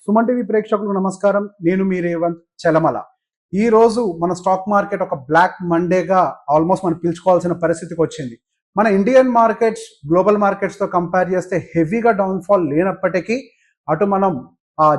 Suman TV ప్రేక్షకులకు నమస్కారం. నేను మీ రేవంత్ చలమల. ఈ రోజు మన స్టాక్ మార్కెట్ ఒక బ్లాక్ మండేగా ఆల్మోస్ట్ మనం పిలుచుకోవాల్సిన పరిస్థితికి వచ్చింది. మన ఇండియన్ మార్కెట్స్ గ్లోబల్ మార్కెట్స్ తో కంపేర్ చేస్తే హెవీగా డౌన్ఫాల్ లేనప్పటికీ అటు మనం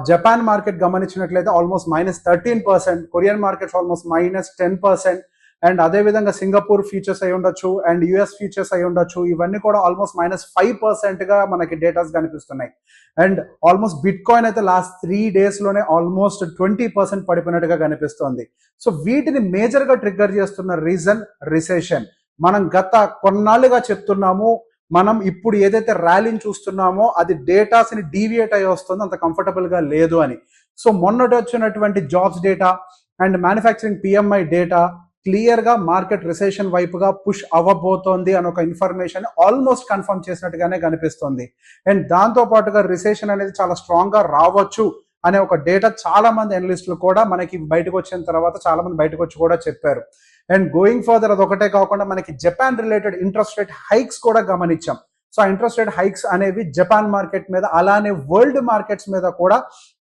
జపాన్ మార్కెట్ గమనించినట్లయితే almost -13%, Korean markets almost -10%, and అదేవిధంగా సింగపూర్ ఫ్యూచర్స్ అయి ఉండొచ్చు అండ్ యుఎస్ ఫ్యూచర్స్ అయి ఉండొచ్చు. ఇవన్నీ కూడా ఆల్మోస్ట్ -5% గా మనకి డేటాస్ కనిపిస్తున్నాయి. అండ్ ఆల్మోస్ట్ బిట్ కాయిన్ అయితే లాస్ట్ 3 days లోనే ఆల్మోస్ట్ 20% పడిపోయినట్టుగా కనిపిస్తోంది. సో వీటిని మేజర్ గా ట్రిగ్గర్ చేస్తున్న రీజన్ రిసెషన్. మనం గత కొన్నాళ్ళుగా చెప్తున్నాము, మనం ఇప్పుడు ఏదైతే ర్యాలీని చూస్తున్నామో అది డేటాస్ ని డీవియేట్ అయ్యి వస్తుంది, అంత కంఫర్టబుల్ గా లేదు అని. సో మొన్నటి వచ్చినటువంటి jobs data and manufacturing PMI data clear గా మార్కెట్ రిసెషన్ వైపుగా పుష్ అవ్వబోతోంది అని ఒక ఇన్ఫర్మేషన్ ఆల్మోస్ట్ కన్ఫర్మ్ చేసినట్టుగానే కనిపిస్తుంది. అండ్ దాంతో పాటుగా రిసెషన్ అనేది చాలా స్ట్రాంగ్ గా రావచ్చు అనే ఒక డేటా చాలా మంది అనలిస్టులు కూడా మనకి బయటకు వచ్చిన తర్వాత చాలా మంది బయటకు వచ్చి కూడా చెప్పారు. అండ్ గోయింగ్ ఫర్దర్ అదొకటే కాకుండా మనకి Japan related interest rate hikes కూడా గమనించాం. సో ఆ ఇంట్రెస్ట్ రేట్ హైక్స్ అనేవి జపాన్ మార్కెట్ మీద అలానే వరల్డ్ మార్కెట్స్ మీద కూడా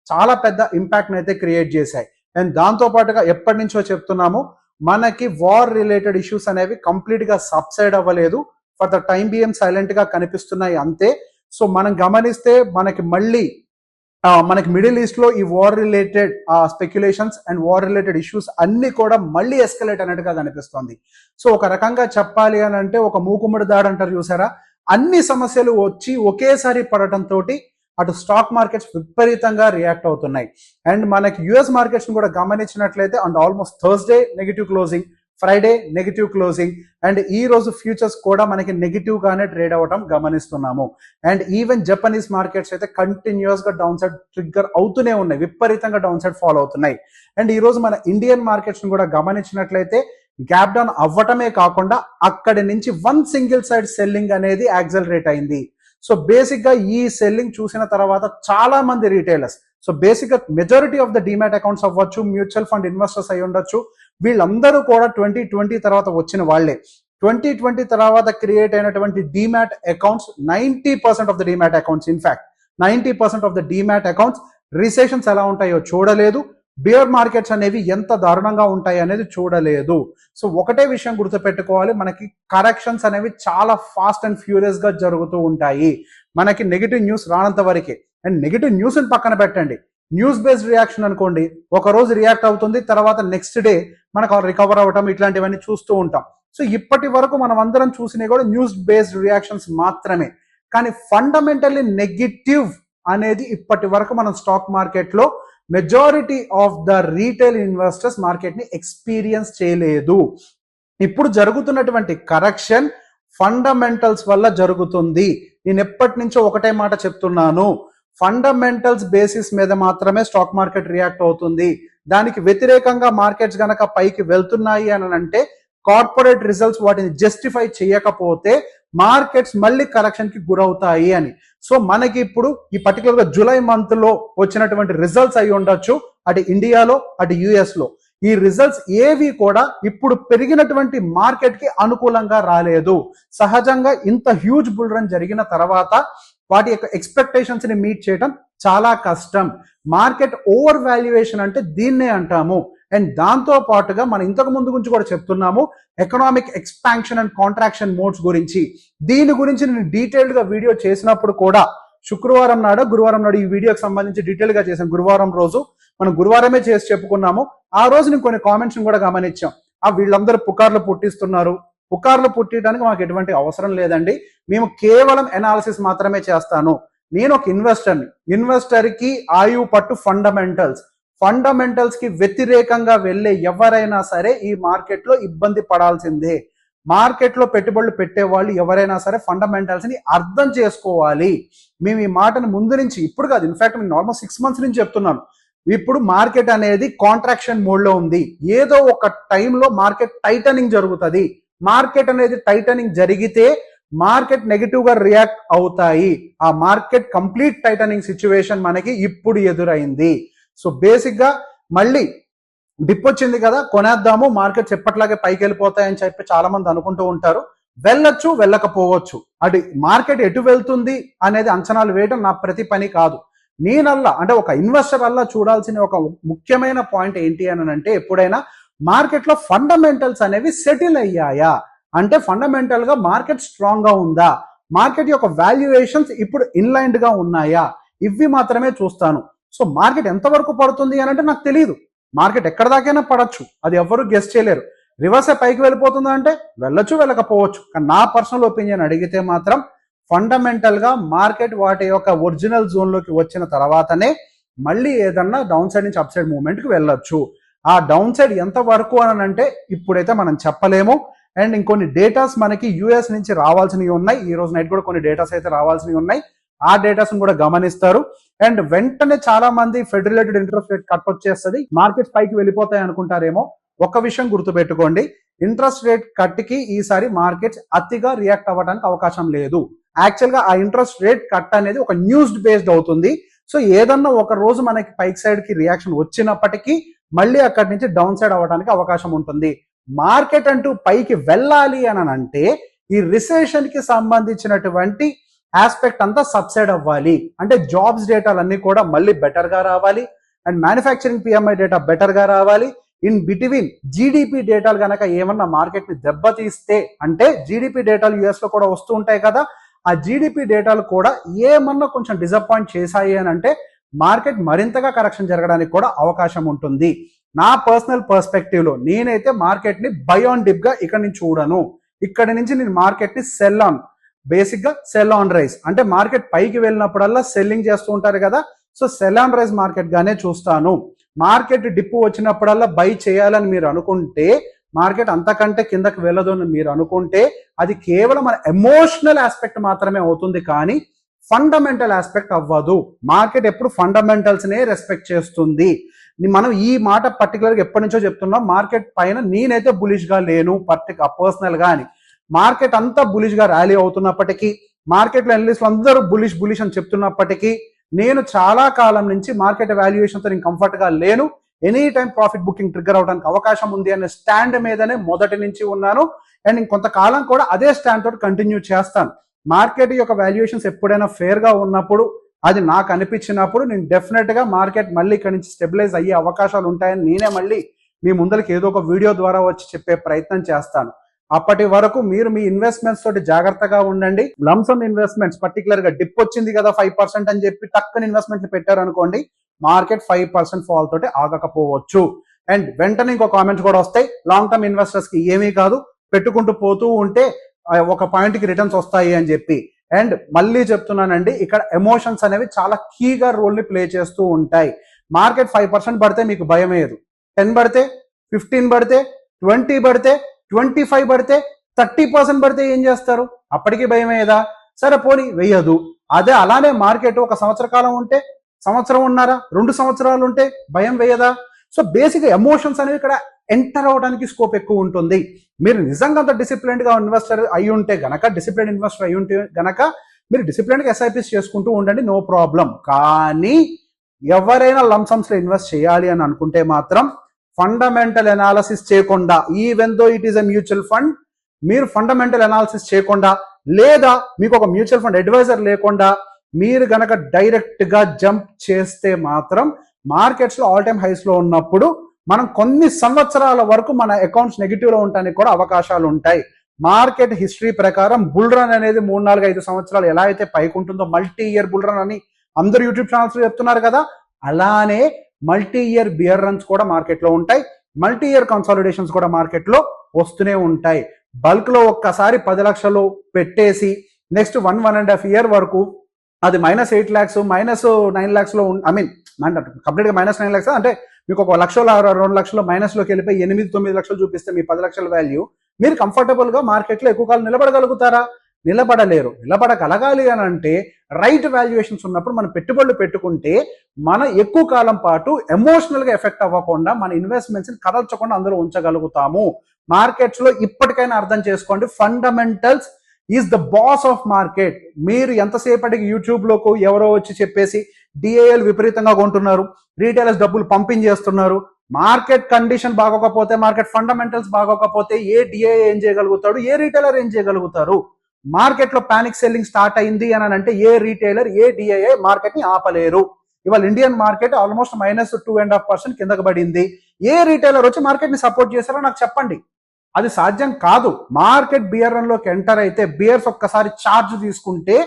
చాలా పెద్ద ఇంపాక్ట్ అయితే క్రియేట్ చేశాయి. అండ్ దాంతో పాటుగా ఎప్పటి నుంచో చెప్తున్నాము, మనకి వార్ రిలేటెడ్ ఇష్యూస్ అనేవి కంప్లీట్ గా సబ్సైడ్ అవ్వలేదు. For the time BM silent గా కనిపిస్తున్నాయి అంతే. సో మనం గమనిస్తే మనకి మళ్ళీ మనకి మిడిల్ ఈస్ట్ లో ఈ war related speculations and war related issues అన్ని కూడా మళ్ళీ ఎస్కలేట్ అన్నట్టుగా కనిపిస్తుంది. సో ఒక రకంగా చెప్పాలి అని అంటే ఒక మూకుమ్మడి దాడి అంటారు చూసారా, అన్ని సమస్యలు వచ్చి ఒకేసారి పడటంతో అటు స్టాక్ మార్కెట్స్ విపరీతంగా రియాక్ట్ అవుతున్నాయి. అండ్ మనకి యుఎస్ మార్కెట్స్ కూడా గమనించినట్లయితే and almost Thursday negative closing, Friday negative closing, and ఈ రోజు ఫ్యూచర్స్ కూడా మనకి నెగిటివ్ గానే ట్రేడ్ అవ్వడం గమనిస్తున్నాము. అండ్ ఈవెన్ జపనీస్ మార్కెట్స్ అయితే కంటిన్యూస్ గా డౌన్ సైడ్ ట్రిగ్గర్ అవుతూనే ఉన్నాయి, విపరీతంగా డౌన్ సైడ్ ఫాలో అవుతున్నాయి. అండ్ ఈ రోజు మన ఇండియన్ మార్కెట్స్ కూడా గమనించినట్లయితే గ్యాప్ డౌన్ అవ్వటమే కాకుండా అక్కడి నుంచి వన్ సింగిల్ సైడ్ సెల్లింగ్ అనేది యాక్సలరేట్ అయింది. సో బేసిక్ గా ఈ సెల్లింగ్ చూసిన తర్వాత చాలా మంది రీటైలర్స్, సో బేసిక్ గా majority of the demat accounts అవ్వచ్చు, మ్యూచువల్ ఫండ్ ఇన్వెస్టర్స్ అయి ఉండొచ్చు, వీళ్ళందరూ కూడా 2020 తర్వాత వచ్చిన వాళ్లే. 2020 తర్వాత క్రియేట్ అయినటువంటి demat accounts 90% of the demat accounts, in fact 90% of the demat accounts recessions ఎలా ఉంటాయో చూడలేదు, బేర్ మార్కెట్స్ అనేవి ఎంత దారుణంగా ఉంటాయి అనేది చూడలేదు. సో ఒకటే విషయం గుర్తుపెట్టుకోవాలి, మనకి కరెక్షన్స్ అనేవి చాలా ఫాస్ట్ అండ్ ఫ్యూరియస్ గా జరుగుతూ ఉంటాయి. మనకి నెగిటివ్ న్యూస్ రానంత వరకే. అండ్ నెగిటివ్ న్యూస్ పక్కన పెట్టండి, న్యూస్ బేస్డ్ రియాక్షన్ అనుకోండి, ఒక రోజు రియాక్ట్ అవుతుంది, తర్వాత నెక్స్ట్ డే మనకు రికవర్ అవ్వటం, ఇట్లాంటివన్నీ చూస్తూ ఉంటాం. సో ఇప్పటి వరకు మనం అందరం చూసినవి కూడా న్యూస్ బేస్డ్ రియాక్షన్స్ మాత్రమే. కానీ ఫండమెంటల్లీ నెగిటివ్ అనేది ఇప్పటి వరకు మనం స్టాక్ మార్కెట్ లో majority of the retail investors market ని ఎక్స్పీరియన్స్ చేయలేదు. ఇప్పుడు జరుగుతున్నటువంటి కరెక్షన్ ఫండమెంటల్స్ వల్ల జరుగుతుంది. నేను ఎప్పటి నుంచో ఒకటే మాట చెప్తున్నాను, ఫండమెంటల్స్ బేసిస్ మీద మాత్రమే స్టాక్ మార్కెట్ రియాక్ట్ అవుతుంది. దానికి వ్యతిరేకంగా మార్కెట్స్ గనక పైకి వెళ్తున్నాయి అని అంటే కార్పొరేట్ రిజల్ట్స్ వాటిని జస్టిఫై చేయకపోతే మార్కెట్స్ మళ్ళీ కరెక్షన్ కి గురవుతాయి అని. సో మనకి ఇప్పుడు ఈ పర్టికులర్ గా జూలై మంత్ లో వచ్చినటువంటి రిజల్ట్స్ అయి ఉండొచ్చు, అటు ఇండియాలో అటు యుఎస్ లో. ఈ రిజల్ట్స్ ఏవి కూడా ఇప్పుడు పెరిగినటువంటి మార్కెట్ కి అనుకూలంగా రాలేదు. సహజంగా ఇంత హ్యూజ్ బుల్ రన్ జరిగిన తర్వాత వాటి యొక్క ఎక్స్పెక్టేషన్స్ ని మీట్ చేయడం చాలా కష్టం. మార్కెట్ ఓవర్ వాల్యుయేషన్ అంటే దీన్నే అంటాము. అండ్ దాంతో పాటుగా మనం ఇంతకు ముందు గురించి కూడా చెప్తున్నాము, economic expansion and contraction modes గురించి. దీని గురించి నేను డీటెయిల్డ్ గా వీడియో చేసినప్పుడు కూడా గురువారం నాడు ఈ వీడియోకి సంబంధించి డీటెయిల్ గా చేసాం. గురువారం రోజు మనం గురువారమే చేసి చెప్పుకున్నాము. ఆ రోజు నేను కొన్ని కామెంట్స్ కూడా గమనించాం, వీళ్ళందరూ పుకార్లు పుట్టిస్తున్నారు, పుకార్లు పుట్టించడానికి మాకు ఎటువంటి అవసరం లేదండి, మేము కేవలం ఎనాలిసిస్ మాత్రమే చేస్తాను. నేను ఒక ఇన్వెస్టర్ కి ఆయువు పట్టు ఫండమెంటల్స్ కి వ్యతిరేకంగా వెళ్ళే ఎవరైనా సరే ఈ మార్కెట్ లో ఇబ్బంది పడాల్సిందే. మార్కెట్ లో పెట్టుబడులు పెట్టే వాళ్ళు ఎవరైనా సరే ఫండమెంటల్స్ ని అర్థం చేసుకోవాలి. మేము ఈ మాటను ముందు నుంచి, ఇప్పుడు కాదు, ఇన్ఫాక్ట్ మేము నార్మల్ 6 months నుంచి చెప్తున్నాను. ఇప్పుడు మార్కెట్ అనేది కాంట్రాక్షన్ మోడ్ లో ఉంది. ఏదో ఒక టైంలో మార్కెట్ టైటనింగ్ జరుగుతుంది. మార్కెట్ అనేది టైటనింగ్ జరిగితే మార్కెట్ నెగిటివ్ గా రియాక్ట్ అవుతాయి. ఆ మార్కెట్ కంప్లీట్ టైటనింగ్ సిచ్యువేషన్ మనకి ఇప్పుడు ఎదురైంది. సో బేసిక్ గా మళ్ళీ డిప్ వచ్చింది కదా, కొనేద్దాము, మార్కెట్స్ ఎప్పట్లాగే పైకి వెళ్ళిపోతాయని చెప్పి చాలా మంది అనుకుంటూ ఉంటారు. వెళ్ళొచ్చు, వెళ్ళకపోవచ్చు. అది మార్కెట్ ఎటు వెళ్తుంది అనేది అంచనాలు వేయడం నా ప్రతి పని కాదు. నేనల్లా అంటే ఒక ఇన్వెస్టర్ అల్లా చూడాల్సిన ఒక ముఖ్యమైన పాయింట్ ఏంటి అని అంటే ఎప్పుడైనా మార్కెట్లో ఫండమెంటల్స్ అనేవి సెటిల్ అయ్యాయా, అంటే ఫండమెంటల్ గా మార్కెట్ స్ట్రాంగ్ గా ఉందా, మార్కెట్ యొక్క వాల్యుయేషన్స్ ఇప్పుడు ఇన్లైన్డ్ గా ఉన్నాయా, ఇవి మాత్రమే చూస్తాను. సో మార్కెట్ ఎంతవరకు పడుతుంది అని అంటే నాకు తెలియదు. మార్కెట్ ఎక్కడ దాకైనా పడచ్చు, అది ఎవరు గెస్ చేయలేరు. రివర్స్ పైకి వెళ్ళిపోతుందా అంటే వెళ్ళొచ్చు, వెళ్ళకపోవచ్చు. కానీ నా పర్సనల్ ఒపీనియన్ అడిగితే మాత్రం ఫండమెంటల్ గా మార్కెట్ వాటి యొక్క ఒరిజినల్ జోన్ లోకి వచ్చిన తర్వాతనే మళ్ళీ ఏదన్నా డౌన్ సైడ్ నుంచి అప్ సైడ్ మూవ్మెంట్ కి వెళ్ళొచ్చు. ఆ డౌన్ సైడ్ ఎంత వరకు అని అంటే ఇప్పుడైతే మనం చెప్పలేము. అండ్ ఇంకొన్ని డేటాస్ మనకి యూఎస్ నుంచి రావాల్సినవి ఉన్నాయి. ఈ రోజు నైట్ కూడా కొన్ని డేటాస్ అయితే రావాల్సినవి ఉన్నాయి. ఆ డేటాస్ కూడా గమనిస్తారు. అండ్ వెంటనే చాలా మంది fed related interest rate cut వచ్చేస్తుంది, మార్కెట్స్ పైకి వెళ్ళిపోతాయి అనుకుంటారేమో. ఒక విషయం గుర్తుపెట్టుకోండి, ఇంట్రెస్ట్ రేట్ కట్ కి ఈసారి మార్కెట్స్ అతిగా రియాక్ట్ అవ్వడానికి అవకాశం లేదు. యాక్చువల్ గా ఆ ఇంట్రెస్ట్ రేట్ కట్ అనేది ఒక న్యూస్ బేస్డ్ అవుతుంది. సో ఏదన్నా ఒక రోజు మనకి పైకి సైడ్ కి రియాక్షన్ వచ్చినప్పటికీ మళ్ళీ అక్కడి నుంచి డౌన్ సైడ్ అవ్వడానికి అవకాశం ఉంటుంది. మార్కెట్ అంటూ పైకి వెళ్ళాలి అని అంటే ఈ రిసెషన్ కి సంబంధించినటువంటి ఆస్పెక్ట్ అంతా సబ్సైడ్ అవ్వాలి. అంటే జాబ్స్ డేటాలన్నీ కూడా మళ్ళీ బెటర్ గా రావాలి. And manufacturing PMI data better గా రావాలి. ఇన్ బిట్వీన్ జీడిపి డేటాలు కనుక ఏమన్నా మార్కెట్ ని దెబ్బతీస్తే, అంటే జీడిపి డేటాలు యుఎస్ లో కూడా వస్తూ ఉంటాయి కదా, ఆ జీడిపి డేటాలు కూడా ఏమన్నా కొంచెం డిసప్పాయింట్ చేశాయి అని అంటే మార్కెట్ మరింతగా కరెక్షన్ జరగడానికి కూడా అవకాశం ఉంటుంది. నా పర్సనల్ పర్స్పెక్టివ్ లో నేనైతే మార్కెట్ ని బై ఆన్ డిప్ గా ఇక్కడ నుంచి చూడను. ఇక్కడి నుంచి నేను మార్కెట్ ని సెల్ ఆన్, బేసిక్ గా సెల్ ఆన్ రైజ్, అంటే మార్కెట్ పైకి వెళ్ళినప్పుడల్లా సెల్లింగ్ చేస్తూ ఉంటారు కదా, so sell on rise market గానే చూస్తాను. మార్కెట్ డిప్ వచ్చినప్పుడల్లా బై చేయాలని మీరు అనుకుంటే, మార్కెట్ అంతకంటే కిందకి వెళ్ళదు అని మీరు అనుకుంటే అది కేవలం మన ఎమోషనల్ ఆస్పెక్ట్ మాత్రమే అవుతుంది, కానీ ఫండమెంటల్ ఆస్పెక్ట్ అవ్వదు. మార్కెట్ ఎప్పుడు ఫండమెంటల్స్ నే రెస్పెక్ట్ చేస్తుంది. మనం ఈ మాట పర్టికులర్ గా ఎప్పటి నుంచో చెప్తున్నాం, మార్కెట్ పైన నేనైతే బులిష్ గా లేను పర్సనల్ గా అని. మార్కెట్ అంతా బులిష్ గా ర్యాలీ అవుతున్నప్పటికీ, మార్కెట్ లో అనలిస్టులు అందరూ బులిష్ అని చెప్తున్నప్పటికీ, నేను చాలా కాలం నుంచి మార్కెట్ వాల్యుయేషన్ తో నేను కంఫర్ట్ గా లేను. Any time profit booking trigger అవడానికి అవకాశం ఉంది అనే స్టాండ్ మీదనే మొదటి నుంచి ఉన్నాను. అండ్ ఇంకొంతకాలం కూడా అదే స్టాండ్ తోటి కంటిన్యూ చేస్తాను. మార్కెట్ యొక్క వాల్యుయేషన్స్ ఎప్పుడైనా ఫేర్ గా ఉన్నప్పుడు, అది నాకు అనిపించినప్పుడు నేను డెఫినెట్ గా మార్కెట్ మళ్ళీ ఇక్కడ నుంచి స్టెబిలైజ్ అయ్యే అవకాశాలు ఉంటాయని నేనే మళ్ళీ మీ ముందరికి ఏదో ఒక వీడియో ద్వారా వచ్చి చెప్పే ప్రయత్నం చేస్తాను. అప్పటి వరకు మీరు మీ ఇన్వెస్ట్మెంట్స్ తోటి జాగ్రత్తగా ఉండండి. లంసమ్ ఇన్వెస్ట్మెంట్స్ పర్టికులర్ గా డిప్ వచ్చింది కదా 5% అని చెప్పి టక్కని ఇన్వెస్ట్మెంట్లు పెట్టారు అనుకోండి, మార్కెట్ 5% ఫాల్ తోటి ఆగకపోవచ్చు. అండ్ వెంటనే ఇంకో కామెంట్స్ కూడా వస్తాయి, లాంగ్ టర్మ్ ఇన్వెస్టర్స్ కి ఏమీ కాదు, పెట్టుకుంటూ పోతూ ఉంటే ఒక పాయింట్ కి రిటర్న్స్ వస్తాయి అని చెప్పి. అండ్ మళ్ళీ చెప్తున్నానండి, ఇక్కడ ఎమోషన్స్ అనేవి చాలా కీగా రోల్ ని ప్లే చేస్తూ ఉంటాయి. మార్కెట్ 5% పడితే మీకు భయం వేయదు, 10 పడితే, 15 పడితే, 20 పడితే, 25 పడితే, 30% పడితే ఏం చేస్తారు? అప్పటికీ భయం వేయదా? సరే పోనీ వేయదు. అదే అలానే మార్కెట్ ఒక సంవత్సర కాలం ఉంటే, సంవత్సరం ఉన్నారా, 2 సంవత్సరాలు ఉంటే భయం వేయదా? సో బేసిక్ ఎమోషన్స్ అనేవి ఇక్కడ ఎంటర్ అవడానికి స్కోప్ ఎక్కువ ఉంటుంది. మీరు నిజంగా అంత డిసిప్లిన్డ్ గా ఇన్వెస్టర్ అయి ఉంటే గనక, డిసిప్లిన్ ఇన్వెస్టర్ అయి ఉంటే గనక మీరు డిసిప్లిన్ గా ఎస్ఐపిస్ చేసుకుంటూ ఉండండి, నో ప్రాబ్లం. కానీ ఎవరైనా లంసమ్స్ లో ఇన్వెస్ట్ చేయాలి అని అనుకుంటే మాత్రం ఫండమెంటల్ అనాలిసిస్ చేయకుండా, even though it is a mutual fund, మీరు ఫండమెంటల్ అనాలిసిస్ చేయకుండా, లేదా మీకు ఒక మ్యూచువల్ ఫండ్ అడ్వైజర్ లేకుండా మీరు గనక డైరెక్ట్ గా జంప్ చేస్తే మాత్రం మార్కెట్స్ లో ఆల్ టైమ్ హైస్ లో ఉన్నప్పుడు మనం కొన్ని సంవత్సరాల వరకు మన అకౌంట్స్ నెగిటివ్ లో ఉండడానికి కూడా అవకాశాలు ఉంటాయి. మార్కెట్ హిస్టరీ ప్రకారం బుల్ రన్ అనేది 3, 4, 5 సంవత్సరాలు ఎలా అయితే పైకి ఉంటుందో, మల్టీ ఇయర్ బుల్ రన్ అని అందరు యూట్యూబ్ ఛానల్స్ లో చెప్తున్నారు కదా, అలానే మల్టీ ఇయర్ బియర్ రన్స్ కూడా మార్కెట్ లో ఉంటాయి. మల్టీ ఇయర్ కన్సాలిడేషన్స్ కూడా మార్కెట్ లో వస్తూనే ఉంటాయి. బల్క్ లో ఒక్కసారి 10 లక్షలు పెట్టేసి నెక్స్ట్ 1.5 year వరకు అది -8 lakhs, -9 lakhs లో, ఐ మీన్ కంప్లీట్ గా -9 lakhs అంటే మీకు 1 లక్ష 2 లక్షలు మైనస్ లోకి వెళ్ళిపోయి 8-9 లక్షలు చూపిస్తే మీ 10 లక్షల వాల్యూ, మీరు కంఫర్టబుల్ గా మార్కెట్ లో ఎక్కువ కాలం నిలబడగలుగుతారా? నిలబడలేరు. నిలబడగలగాలి అని అంటే రైట్ వాల్యుయేషన్స్ ఉన్నప్పుడు మనం పెట్టుబడులు పెట్టుకుంటే మన ఎక్కువ కాలం పాటు ఎమోషనల్ గా ఎఫెక్ట్ అవ్వకుండా మన ఇన్వెస్ట్మెంట్స్ ని కదల్చకుండా అందులో ఉంచగలుగుతాము. మార్కెట్స్ లో ఇప్పటికైనా అర్థం చేసుకోండి, fundamentals is the boss of market. మీరు ఎంతసేపటికి యూట్యూబ్ లోకి ఎవరో వచ్చి చెప్పేసి డిఐఎల్ విపరీతంగా కొంటున్నారు, రీటైలర్స్ డబ్బులు పంపింగ్ చేస్తున్నారు, మార్కెట్ కండిషన్ బాగోకపోతే, మార్కెట్ ఫండమెంటల్స్ బాగోకపోతే ఏ డిఐఏ ఏం చేయగలుగుతాడు, ఏ రీటైలర్ ఏం చేయగలుగుతారు? మార్కెట్ లో పానిక్ సెల్లింగ్ స్టార్ట్ అయింది అని అంటే ఏ రీటైలర్, ఏ డిఐఏ మార్కెట్ ని ఆపలేరు. ఇవాళ ఇండియన్ మార్కెట్ ఆల్మోస్ట్ -2.5% కిందకు పడింది. ఏ రీటైలర్ వచ్చి మార్కెట్ ని సపోర్ట్ చేశారో నాకు చెప్పండి. అది సాధ్యం కాదు. మార్కెట్ బియర్ రన్ లోకి ఎంటర్ అయితే బియర్స్ ఒక్కసారి ఛార్జ్ తీసుకుంటే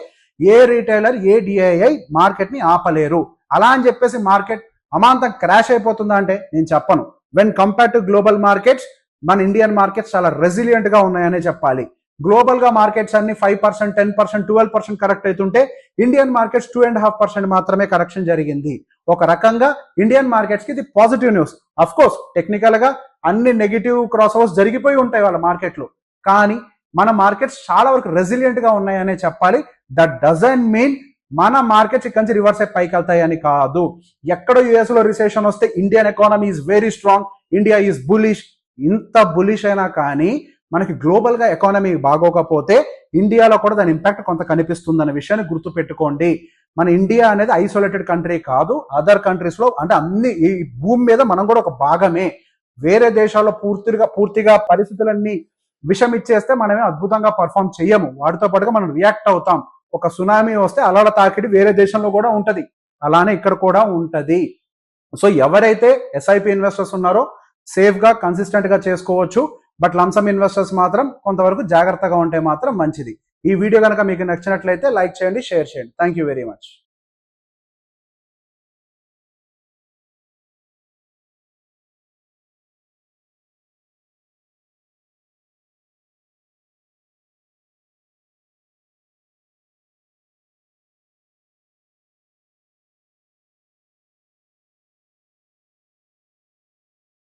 ఏ రీటైలర్ ఏ డిఐఐ మార్కెట్ ని ఆపలేరు. అలా అని చెప్పేసి మార్కెట్ అమాంతం క్రాష్ అయిపోతుందా అంటే నేను చెప్పను. When compare to global markets మన ఇండియన్ మార్కెట్స్ చాలా రెసిలియంట్ గా ఉన్నాయనే చెప్పాలి. గ్లోబల్ గా మార్కెట్స్ అన్ని 5%, 10%, 12% కరెక్ట్ అవుతుంటే ఇండియన్ మార్కెట్స్ 2.5% మాత్రమే కరెక్షన్ జరిగింది. ఒక రకంగా ఇండియన్ మార్కెట్స్ కి ఇది positive news. Of course technical గా అన్ని నెగిటివ్ క్రాస్ ఓవర్స్ జరిగిపోయి ఉంటాయి వాళ్ళ మార్కెట్లు, కానీ మన మార్కెట్స్ చాలా వరకు రెసిలియంట్ గా ఉన్నాయనే చెప్పాలి. దట్ డజంట్ మీన్ మన మార్కెట్స్ ఇక్కడి నుంచి రివర్స్ అయి పైకి వెళ్తాయని కాదు. ఎక్కడో యుఎస్ లో రిసెషన్ వస్తే Indian economy is very strong, India is bullish. ఇంత బులిష్ అయినా కానీ మనకి గ్లోబల్ గా ఎకానమీ బాగోకపోతే ఇండియాలో కూడా దాని ఇంపాక్ట్ కొంత కనిపిస్తుందన్న విషయాన్ని గుర్తుపెట్టుకోండి. మన ఇండియా అనేది ఐసోలేటెడ్ కంట్రీ కాదు. అదర్ కంట్రీస్ లో అంటే అన్ని ఈ భూమి మీద మనం కూడా ఒక భాగమే. వేరే దేశాల్లో పూర్తిగా పరిస్థితులన్నీ విషం ఇచ్చేస్తే మనమే అద్భుతంగా పర్ఫామ్ చెయ్యము. వాటితో పాటుగా మనం రియాక్ట్ అవుతాం. ఒక సునామీ వస్తే అలల తాకిడి వేరే దేశంలో కూడా ఉంటది, అలానే ఇక్కడ కూడా ఉంటది. సో ఎవరైతే ఎస్ఐపి ఇన్వెస్టర్స్ ఉన్నారో సేఫ్ గా కన్సిస్టెంట్ గా చేసుకోవచ్చు. బట్ లంసమ్ ఇన్వెస్టర్స్ మాత్రం కొంతవరకు జాగ్రత్తగా ఉంటే మాత్రం మంచిది. ఈ వీడియో కనుక మీకు నచ్చినట్లయితే లైక్ చేయండి, షేర్ చేయండి. Thank you very much.